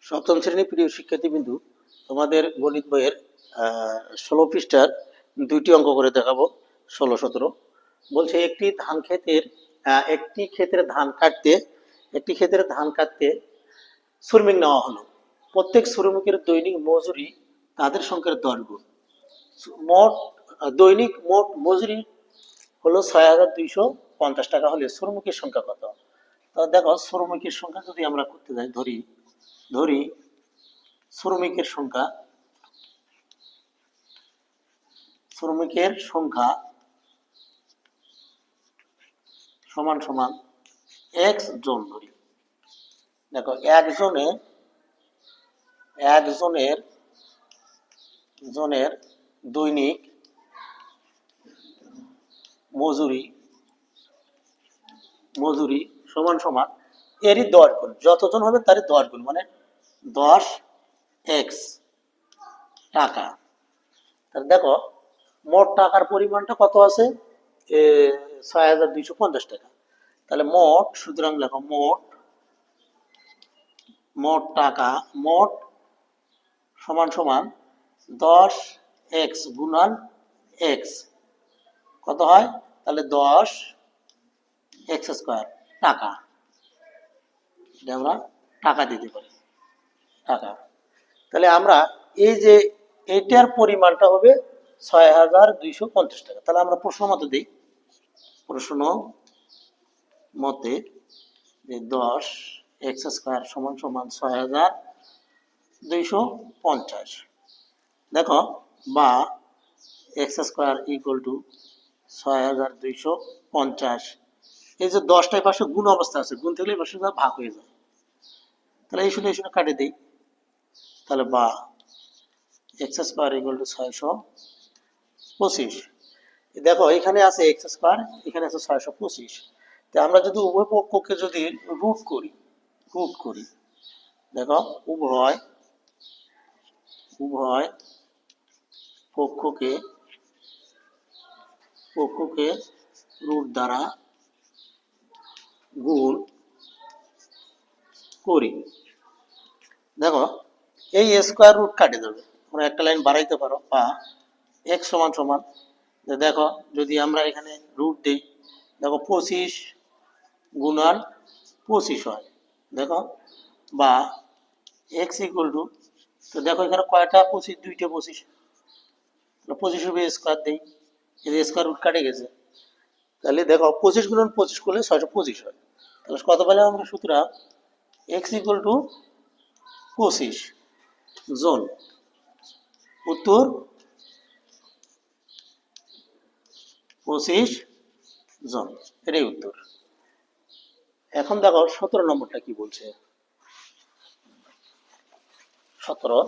সপ্তম শ্রেণীর প্রিয় শিক্ষার্থীবৃন্দু, তোমাদের গণিত বইয়ের 16 পৃষ্ঠার দুইটি অঙ্ক করে দেখাবো। 16-17 বলছে একটি ক্ষেতের ধান কাটতে শ্রমিক নেওয়া হলো। প্রত্যেক শ্রমিকের দৈনিক মজুরি তাদের সংখ্যার 10 গুণ। দৈনিক মোট মজুরি হলো 6,250 টাকা হলে শ্রমিকের সংখ্যা কত? দেখো, শ্রমিকের সংখ্যা যদি আমরা করতে যাই, ধরি শ্রমিকের সংখ্যা সমান সমান এক্স জন ধরি। দেখো, একজনের দৈনিক মজুরি সমান সমান এরই 10 গুণ, যতজন হবে তারই 10 গুণ, মানে 10 এক্স টাকা। তাহলে দেখো, মোট টাকার পরিমাণটা কত আছে? 6,250 টাকা। তাহলে সুতরাং লেখো মোট টাকা সমান সমান 10 এক্স গুণন এক্স, কত হয়? তাহলে 10 এক্স স্কোয়ার টাকা। আমরা টাকা দিতে পারি, টাকা। তাহলে আমরা এই যে এটার পরিমাণটা হবে 6,250 টাকা। তাহলে আমরা প্রশ্ন মতে যে 10 এক্স স্কোয়ার সমান সমান 6,250। দেখো, বা এক্স স্কোয়ার ইকুয়াল টু 6,250। এই যে 10টাই পাশে গুণ অবস্থা আছে, গুণ থাকলে পাশে ভাগ হয়ে যায়। তাহলে এই শুনে কাটে দিই। তাহলে বা এক্স স্কোয়ার ইকুয়াল টু 625। দেখো, এখানে আছে এক্স স্কোয়ার, এখানে আছে 625। তো আমরা যদি উভয় পক্ষকে যদি রুট করি, দেখো, উভয় পক্ষকে রুট দ্বারা গুণ করি। দেখো, এই স্কোয়ার রুট কাটে যাবে, তোমরা একটা লাইন বাড়াইতে পারো। বা এক্স সমান সমান, দেখো, যদি আমরা এখানে রুট দিই, দেখো 25 গুণন 25 হয়। দেখো, বা এক্স ইকুয়াল টু, তো দেখো এখানে কয়টা 25? 2টে 25। 25 রুপে স্কোয়ার দিই, এই স্কোয়ার রুট কাটে গেছে। তাহলে দেখো, 25 গুণন 25 করলে 625 হয়। তাহলে কত পেলাম আমরা? সুতরাং এক্স ইকুয়াল টু 25 জন। উত্তর 25 জন, এটাই উত্তর। এখন দেখো 17 নম্বরটা কি বলছে। 17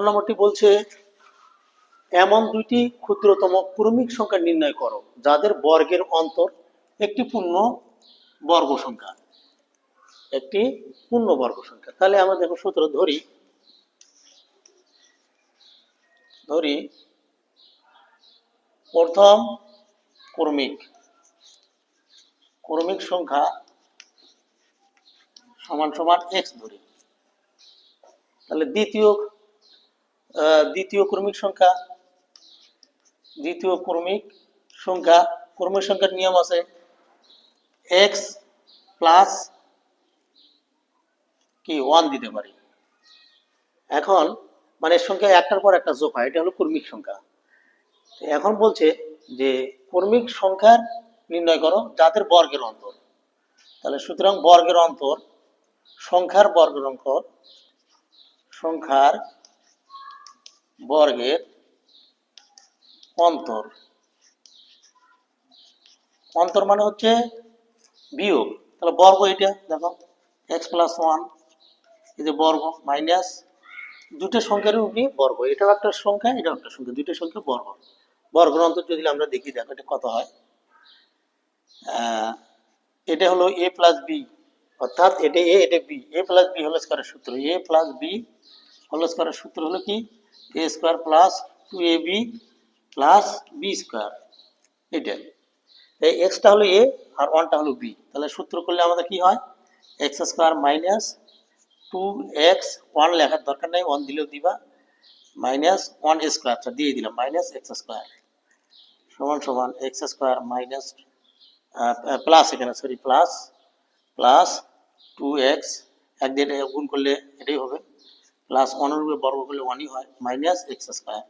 নম্বরটি বলছে, এমন দুইটি ক্ষুদ্রতম ক্রমিক সংখ্যা নির্ণয় করো যাদের বর্গের অন্তর একটি পূর্ণ বর্গ সংখ্যা। তাহলে আমরা দেখো সূত্র ধরি প্রথম ক্রমিক সংখ্যা সমান সমান এক্স ধরি। তাহলে দ্বিতীয় ক্রমিক সংখ্যার নিয়ম আছে এক্স প্লাস কি 1 দিতে পারি। এখন মানে সংখ্যা একটার পর একটা যোগ হয়, এটা হলো ক্রমিক সংখ্যা। এখন বলছে যে ক্রমিক সংখ্যার নির্ণয় করো যাদের বর্গের অন্তর। তাহলে সুতরাং সংখ্যার বর্গের অন্তর মানে হচ্ছে বিয়োগ। তাহলে বর্গ, এটা দেখো এক্স প্লাস 1, এই যে বর্গ মাইনাস দুটো সংখ্যার উপরে বর্গ, এটাও একটা সংখ্যা, এটাও একটা সংখ্যা, দুটো সংখ্যা বর্গের অন্তর যদি আমরা দেখি, দেখো এটা কত হয়। এটা হলো a প্লাস বি, অর্থাৎ এটা a এটা b, a plus B whole স্কয়ারের সূত্র, a প্লাস বি হোল স্কয়ারের সূত্র হলো কি a square plus 2ab plus b square. এটা এই এক্সটা হলো এ আর ওয়ানটা হলো বি, তাহলে সূত্র করলে আমাদের কি হয়, x square minus 2x, one লেখার দরকার নেই, ওয়ান দিলেও দিবা, মাইনাস ওয়ান স্কোয়ারটা দিয়ে দিলাম, মাইনাস এক্স স্কোয়ার সমান সমান এক্স স্কোয়ার মাইনাস প্লাস, এখানে সরি প্লাস প্লাস 2x, এক দিয়ে গুণ করলে এটাই হবে, প্লাস ওয়ানের উপরে বর্গ করলে ওয়ানই হয়, মাইনাস এক্স স্কোয়ার,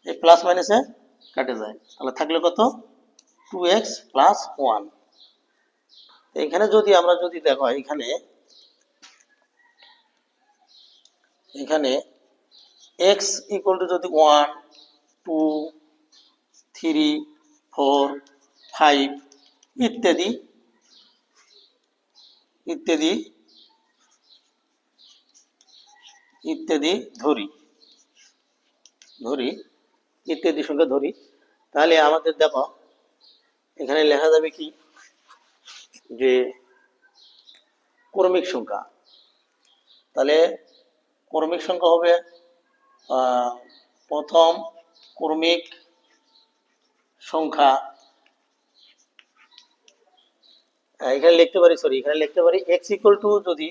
এই প্লাস মাইনাসে কাটে যায়, তাহলে থাকলে কত 2x প্লাস 1। এখানে যদি আমরা যদি দেখো এখানে এখানে x ইকুয়াল টু যদি 1 2 3 4 5 ইত্যাদি ইত্যাদি ইত্যাদি ধরি ইত্যাদি সংখ্যা ধরি, তাহলে আমাদের দেখো এখানে লেখা যাবে কি, যে ক্রমিক সংখ্যা, তাহলে ক্রমিক সংখ্যা হবে প্রথম ক্রমিক সংখ্যা, এখানে লিখতে পারি x ইকুয়াল টু, যদি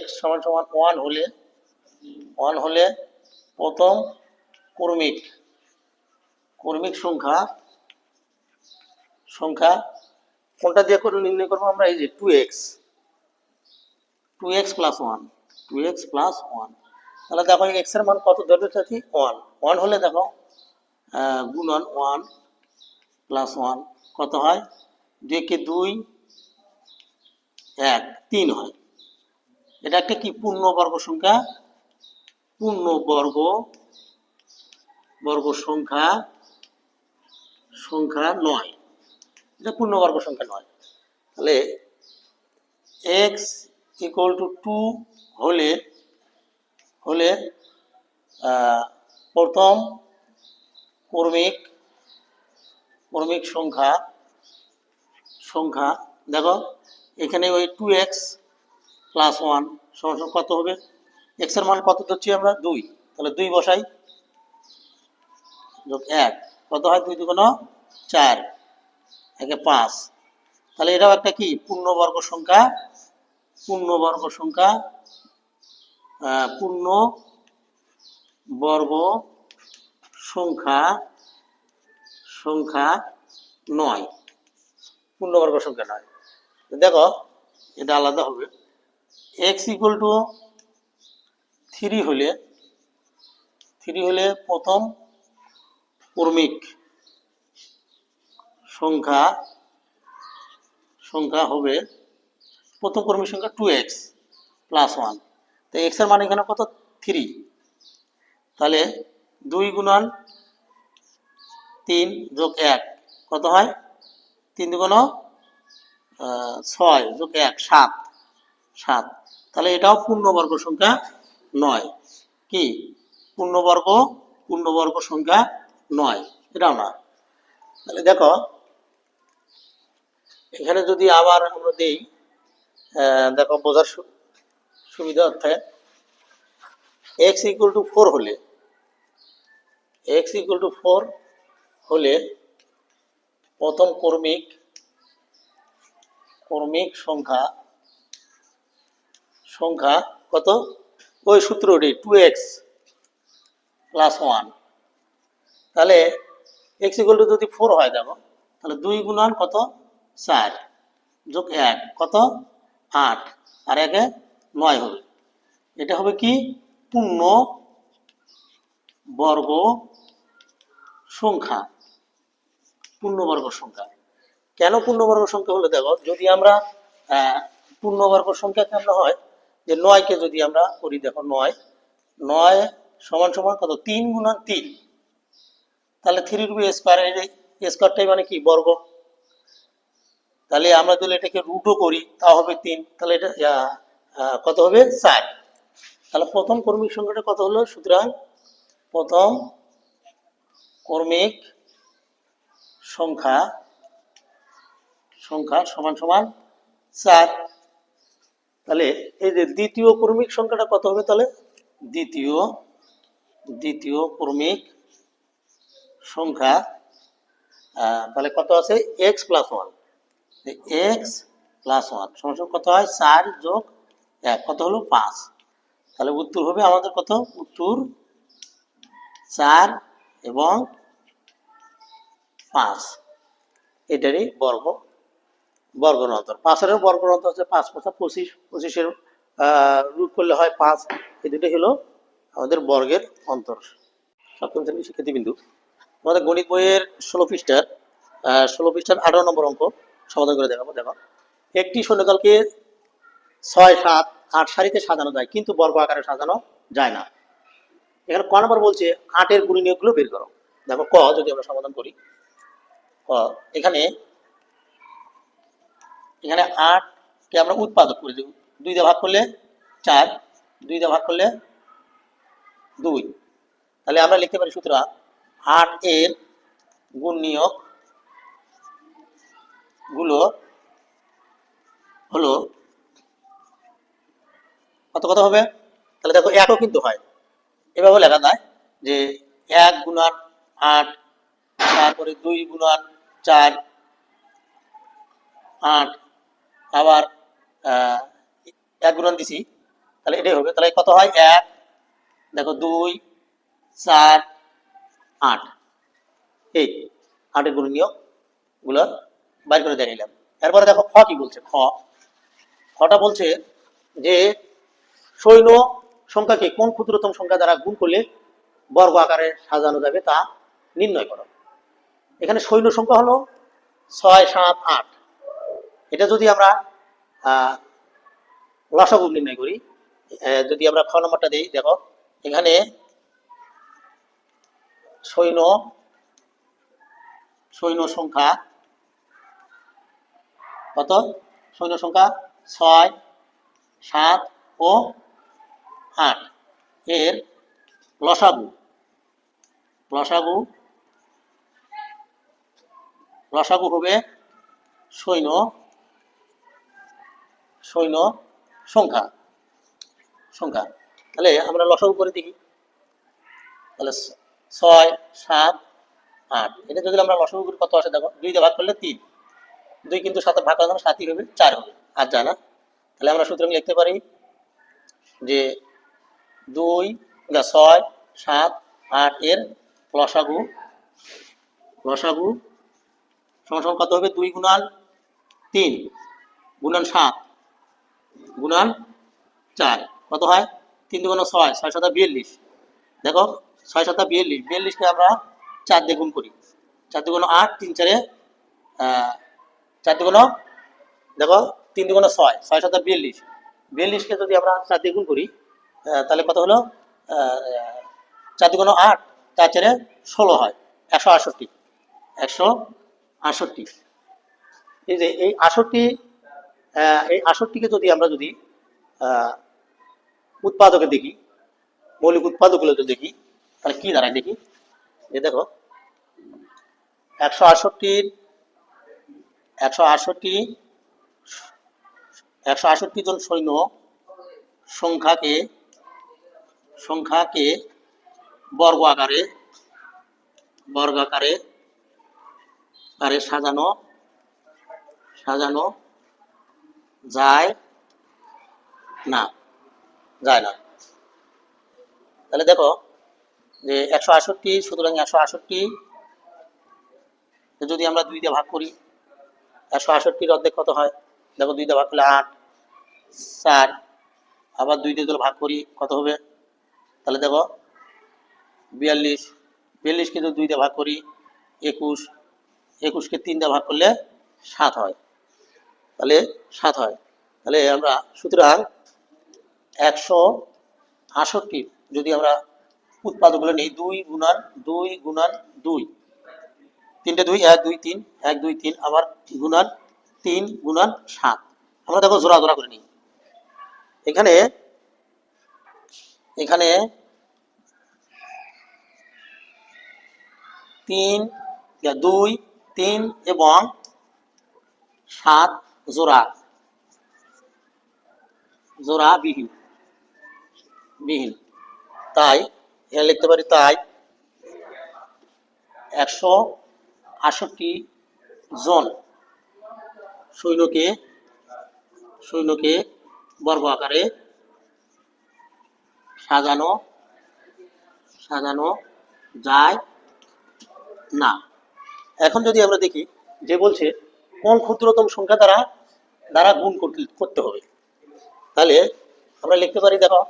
x সমান সমান 1 হলে প্রথম ক্রমিক সংখ্যা কোনটা দিয়ে করে নির্ণয় করবো আমরা, এই যে 2x প্লাস 1, তাহলে দেখো x এর মান কত ধরবে, 1 হলে দেখো গুণন 1 প্লাস 1 কত হয়, 2 কে 2 1 3 হয়, এটা একটা কি পূর্ণবর্গ সংখ্যা, সংখ্যা নয়, এটা পূর্ণবর্গ সংখ্যা নয়। তাহলে x ইকুয়াল টু 2 হলে প্রথম ক্রমিক সংখ্যা দেখো এখানে ওই 2x প্লাস 1 সমান কত হবে, x এর মান কত ধরছি আমরা 2, তাহলে 2 বসাই, যোগ 1 কত হয়, 2 2 4 একে 5, তাহলে এটাও একটা কি পূর্ণবর্গ সংখ্যা নয়, পূর্ণবর্গ সংখ্যা নয়। দেখো এটা আলাদা হবে, x ইকুয়াল টু 3 হলে প্রথম ক্রমিক সংখ্যা হবে, প্রথম ক্রমিক সংখ্যা 2x প্লাস 1, তো x এর মান এখানে কত 3, তাহলে 2 গুণন 3 যোগ 1 কত হয়, 3 2 6 যোগ 1 7, তাহলে এটাও পূর্ণবর্গ সংখ্যা নয়, কি পূর্ণবর্গ সংখ্যা নয়, এটাও না। তাহলে দেখো এখানে যদি আবার আমরা দেই, দেখো বোঝার সুবিধা অর্থে x ইকুয়াল টু 4 হলে প্রথম ক্রমিক সংখ্যা কত, ওই সূত্রটি 2x প্লাস 1, তাহলে x ইকুয়াল টু যদি 4 হয় দেখো, তাহলে 2 গুণন কত 4 যোগ 1 কত 8 আর 1 9 হবে, এটা হবে কি পূর্ণবর্গ সংখ্যা। কেন পূর্ণবর্গ সংখ্যা হলে দেখো, যদি আমরা পূর্ণবর্গ সংখ্যা কেমন হয়, যে 9 কে যদি আমরা করি, দেখো 9 সমান সমান কত 3 গুণন 3, তাহলে 3 রুট স্কয়ার, এই স্কয়ারটাই মানে কি বর্গ, তাহলে আমরা যদি এটাকে রুটও করি তা হবে 3, তাহলে এটা কত হবে 4, তাহলে প্রথম ক্রমিক সংখ্যাটা কত হলো, সুতরাং প্রথম ক্রমিক সংখ্যা সমান সমান 4, তাহলে এই যে দ্বিতীয় ক্রমিক সংখ্যাটা কত হবে, তাহলে দ্বিতীয় ক্রমিক সংখ্যা তাহলে কত আছে, x plus 1, x plus one সমান কত হয় 4 যোগ 1 কত হলো 5। তাহলে উত্তর হবে আমাদের কত, উত্তর 4 এবং 5 এটারই বর্গ অন্তর। 5 এর বর্গ অন্তর হচ্ছে 5 5 25, 25 রুট করলে হয় 5। এই দুটোই হলো আমাদের বর্গের অন্তর। সপ্তম শ্রেণীর শিক্ষার্থীবৃন্দু, আমাদের গণিত বইয়ের 16 পৃষ্ঠার 18 নম্বর অঙ্ক সমাধান করে দেখাবো। দেখো, একটি শূন্যতলকে 6 7 8 সারিতে সাজানো যায় কিন্তু বর্গ আকারে সাজানো যায় না। এখানে ক নম্বর বলছে 8 এর গুণনীয়কগুলো বের করো। দেখো ক যদি আমরা সমাধান করি, ক এখানে 8 কে আমরা উৎপাদক করে দেব। 2 দিয়ে ভাগ করলে 4, 2 দিয়ে ভাগ করলে 2। তাহলে আমরা লিখতে পারি সুতরাং 8 এর গুণনীয়ক গুলো হলো কত কত হবে। তাহলে দেখো একও কিন্তু হয়, এভাবে লেখা যায় যে 1 গুণন 8, তারপরে 2 গুণন 4 8, আবার 1 গুণন দিছি, তাহলে এটাই হবে। তাহলে কত হয় 1, দেখো 2 4 8, এই 8 এর গুণনীয়ক গুলো বাইর করে দেখাইলাম। এরপরে দেখো খ কি বলছে, খটা বলছে যে সৈন্য সংখ্যাকে কোন ক্ষুদ্রতম সংখ্যা দ্বারা গুণ করলে বর্গ আকারে সাজানো যাবে তা নির্ণয় করো। এখানে সৈন্য সংখ্যা হলো 6 7 8। এটা যদি আমরা লসাগু নির্ণয় করি, যদি আমরা খ নম্বরটা দিই, দেখো এখানে সৈন্য সংখ্যা কত, সৈন্য সংখ্যা 6 7 ও 8 এর লসাগু হবে সৈন্য সংখ্যা। তাহলে আমরা লসাগু করে দেখি। তাহলে 6 7 8 এটা যদি আমরা লসাগু করি কত আসে, দেখো 2 দিয়ে ভাগ করলে 3, 2 কিন্তু 7 ভাগ করা 7ই হবে, 4 হবে, আর যায় না। তাহলে আমরা সুতরাং লিখতে পারি যে 2 6 7 8 এর লসাগু সমান কত হবে, 2 গুণন 3 গুণন 7 গুণন 4 কত হয়, 3 2 6 6 7 42। দেখো 6 7 42, 42 কে আমরা 4 দিয়ে গুণ করি, 4 2 8, 3 4 4 2 দেখো 3 2 6 6 7 42, 42 কে যদি আমরা 4 দিয়ে গুণ করি তাহলে কত হলো, 4 2 8, 4 4 16 হয়, 168। এই যে এই 68কে যদি আমরা উৎপাদকে দেখি, মৌলিক উৎপাদকগুলো যদি দেখি, তাহলে কি দাঁড়ায় দেখি। যে দেখো 168 জন সৈন্য সংখ্যাকে বর্গ আকারে সাজানো যায় না। তাহলে দেখো যে 168, সুতরাং 168 যদি আমরা 2 দিয়ে ভাগ করি, 168 অর্ধেক কত হয়, দেখো 2 দিয়ে ভাগ করলে 8 4, আবার 2 দিয়ে ভাগ করি কত হবে, তাহলে দেখো 42, 42কে যদি 2 দিয়ে ভাগ করি 21, 21কে 3 দিয়ে ভাগ করলে 7 হয়, তাহলে 7 হয়। তাহলে আমরা সুতরাং 168 যদি আমরা উৎপাদকগুলো নেই, 2 গুণন 2 গুণন 2, 3টে 2 1 2 3 1 2 3, আবার গুণন 3 গুণন 7, আমরা দেখো জোড়া করে নিই। এখানে 3 2 3 এবং 7 জোড়া বিহীন, তাই এখানে লিখতে পারি, তাই 168 জন সৈন্যকে সৈন্যকে বর্গ আকারে সাজানো সাজানো যায় না। এখন যদি আমরা দেখি যে বলছে কোন ক্ষুদ্রতম সংখ্যা দ্বারা দ্বারা গুণ করতে হবে, তাহলে আমরা লিখতে পারি, দেখো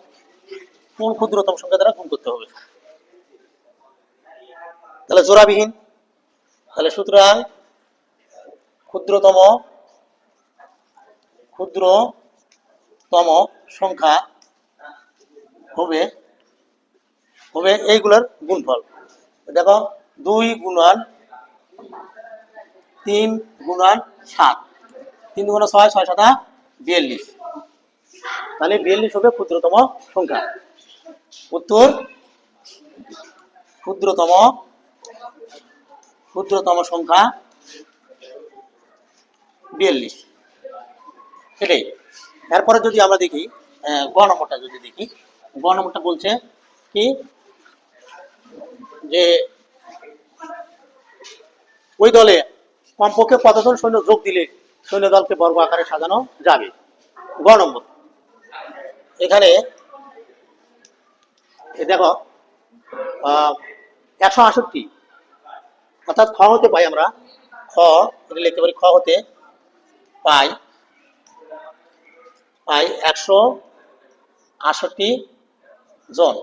কোন ক্ষুদ্রতম সংখ্যা দ্বারা গুণ করতে হবে, তাহলে জোড়াবিহীন। তাহলে সুতরাং ক্ষুদ্রতম ক্ষুদ্রতম সংখ্যা হবে হবে এইগুলোর গুণফল। দেখো 2 গুণন 3 গুণন 7, 3 গুণন 6, 6 7 42। তাহলে 42 হবে ক্ষুদ্রতম সংখ্যা। উত্তর ক্ষুদ্রতম ক্ষুদ্রতম সংখ্যা 42, এটাই। এরপরে যদি আমরা দেখি গ নম্বরটা, যদি দেখি গ নম্বরটা বলছে কি যে ওই দলে কমপক্ষে কতজন সৈন্য যোগ দিলে সৈন্য দলকে বর্গ আকারে সাজানো যাবে। গ নম্বর, এখানে দেখো 168, অর্থাৎ খ হতে পাই আমরা, খ লিখতে পারি, খ হতে পাই 168 জন,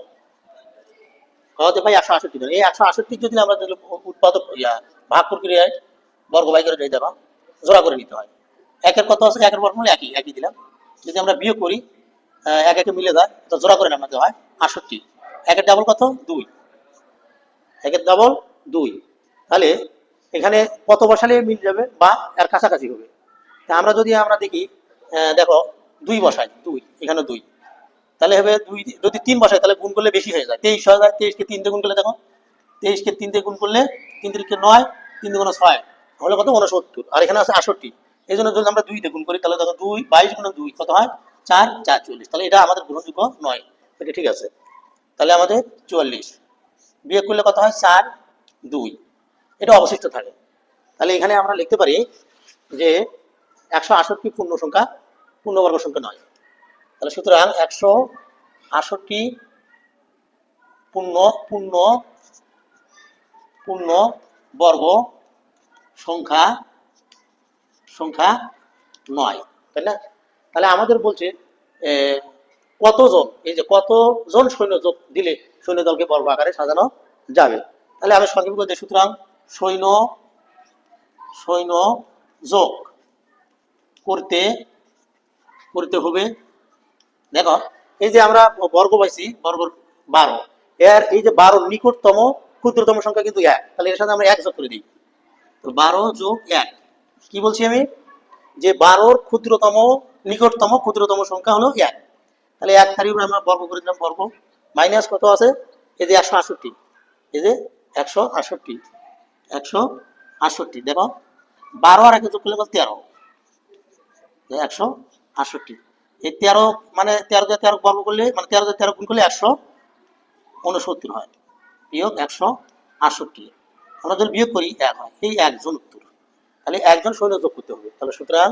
খ হতে পাই 168 জন। এই 168 যদি আমরা উৎপাদক ভাগ প্রক্রিয়ায় বর্গ বাই করে দেখো জোড়া করে নিতে হয়। একের কত আছে, একের বর্গমূল একই একই দিলাম। যদি আমরা বিয়োগ করি এক একে মিলে যায়, তো জোড়া করে নামাতে হয় 68। একের ডাবল কত, 2, একের ডাবল 2। তাহলে এখানে কত বসালে মিল যাবে বা এর কাছাকাছি হবে। তা আমরা আমরা দেখি, দেখো 2 বসাই, 2 এখানে 2, তাহলে হবে 2, যদি 3 বসাই তাহলে গুণ করলে বেশি হয়ে যায়, 23 হয়ে যায়। 23 কে 3 দিয়ে গুণ করলে দেখো, 23 কে 3 দিয়ে গুণ করলে 3 3 9, 3 2 6 হলে কত 69, আর এখানে আছে 68। এই জন্য যদি আমরা 2 দিয়ে গুণ করি তাহলে দেখো 2 22 গুণ 2 কত হয়, 4 4 40। তাহলে এটা আমাদের গ্রহণযোগ্য নয়, এটা ঠিক আছে। তাহলে আমাদের 44 বিয়োগ করলে কত হয়, 4 2, এটা অবশিষ্ট থাকে। তাহলে এখানে আমরা লিখতে পারি যে 168 পূর্ণ সংখ্যা, পূর্ণবর্গ সংখ্যা নয়। তাহলে সুতরাং 168 পূর্ণ পূর্ণ পূর্ণ বর্গ সংখ্যা সংখ্যা নয়, তাই না? তাহলে আমাদের বলছে কতজন, এই যে কতজন সৈন্য যোগ দিলে সৈন্য দলকে বর্গ আকারে সাজানো যাবে। তাহলে আমি সংক্ষেপ করে দিই, সুতরাং সৈন্য সৈন্য যোগ করতে করতে হবে। দেখো এই যে আমরা বর্গ পাইছি, বর্গ 12, এর এই যে 12 নিকটতম ক্ষুদ্রতম সংখ্যা কিন্তু 1, তাহলে এর সাথে আমরা 1 যোগ করে দিই। 12 যোগ 1, কি বলছি আমি, যে 12 ক্ষুদ্রতম নিকটতম ক্ষুদ্রতম সংখ্যা হলো 1। তাহলে 1 তারিখ আমরা বর্গ করে দিলাম, বর্গ মাইনাস কত আছে, এই যে 168, এই যে 168 168। দেখো 12 আর 1 যোগ করলে 13, 168। এই 13 মানে 13 দিয়ে 13 বর্গ করলে, মানে 13 দিয়ে 13 গুণ করলে 169 হয়, বিয়োগ 168। আমরা যদি বিয়োগ করি 1 হয়, এই একজন উত্তর। তাহলে একজন সৈন্য যোগ করতে হবে। তাহলে সুতরাং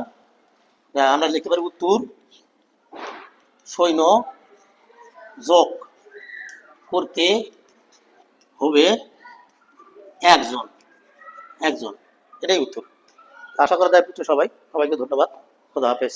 আমরা লিখতে পারি উত্তর সৈন্য যোগ করতে হবে একজন একজন, এটাই উত্তর। আশা করা যায় সবাইকে ধন্যবাদ। খোদা হাফেজ।